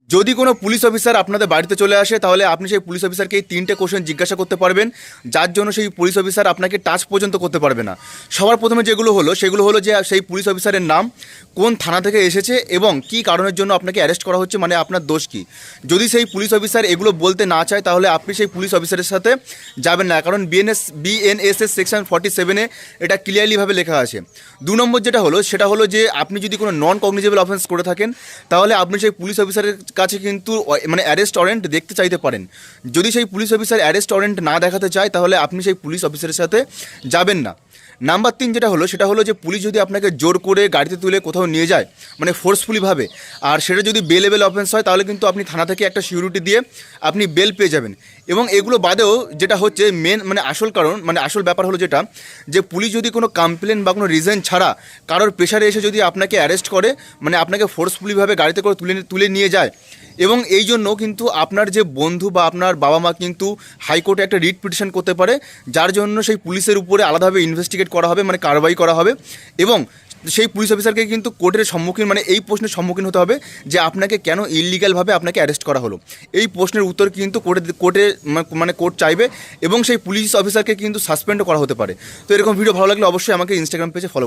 যদি কোনো police officer আপনাদের বাড়িতে চলে আসে তাহলে আপনি সেই পুলিশ অফিসারকে এই 3টে কোশ্চেন জিজ্ঞাসা করতে পারবেন, যার জন্য সেই পুলিশ অফিসার আপনাকে টাচ পর্যন্ত করতে পারবে না। সবার প্রথমে সেগুলো হলো যে সেই পুলিশ অফিসারের নাম, কোন থানা থেকে এসেছে এবং কী কারণের জন্য আপনাকে অ্যারেস্ট করা হচ্ছে, মানে আপনার দোষ কী। যদি সেই পুলিশ অফিসার এগুলো বলতে না চায় তাহলে আপনি সেই পুলিশ অফিসারের সাথে যাবেন না, কারণ বিএনএসএস সেকশন 47-এ এটা ক্লিয়ারলিভাবে লেখা আছে। 2 নম্বর সেটা হলো যে আপনি যদি কোনো নন কগনিজেবল অফেন্স করে থাকেন তাহলে আপনি সেই পুলিশ অফিসারের কাছে কিন্তু মানে অ্যারেস্ট ওয়ারেন্ট দেখতে চাইতে পারেন। যদি সেই পুলিশ অফিসার অ্যারেস্ট ওয়ারেন্ট না দেখাতে চায় তাহলে আপনি সেই পুলিশ অফিসারের সাথে যাবেন না। নাম্বার 3 সেটা হলো যে পুলিশ যদি আপনাকে জোর করে গাড়িতে তুলে কোথাও নিয়ে যায়, মানে ফোর্সফুলিভাবে, আর সেটা যদি বেলেবল অফেন্স হয় তাহলে কিন্তু আপনি থানা থেকে একটা সিকিউরিটি দিয়ে আপনি বেল পেয়ে যাবেন। এবং এগুলো বাদেও যেটা হচ্ছে মেন মানে আসল ব্যাপার হলো যেটা, যে পুলিশ যদি কোনো কমপ্লেন বা কোনো রিজন ছাড়া কারোর প্রেশারে এসে যদি আপনাকে অ্যারেস্ট করে, মানে আপনাকে ফোর্সফুলিভাবে গাড়িতে করে তুলে নিয়ে যায়, এবং এই জন্য কিন্তু আপনার যে বন্ধু বা আপনার বাবা মা কিন্তু হাইকোর্টে একটা রিট পিটিশন করতে পারে, যার জন্য সেই পুলিশের উপরে আলাদাভাবে ইনভেস্টিগেট করা হবে, মানে কারবাই করা হবে। এবং সেই পুলিশ অফিসারকে কিন্তু কোর্টের সম্মুখীন, মানে এই প্রশ্নের সম্মুখীন হতে হবে যে আপনাকে কেন ইললিগ্যালভাবে আপনাকে অ্যারেস্ট করা হলো। এই প্রশ্নের উত্তর কিন্তু কোর্ট চাইবে, এবং সেই পুলিশ অফিসারকে কিন্তু সাসপেন্ডও করা হতে পারে। তো এরকম ভিডিও ভালো লাগলে অবশ্যই আমাকে ইনস্টাগ্রাম পেজে ফলো করুন।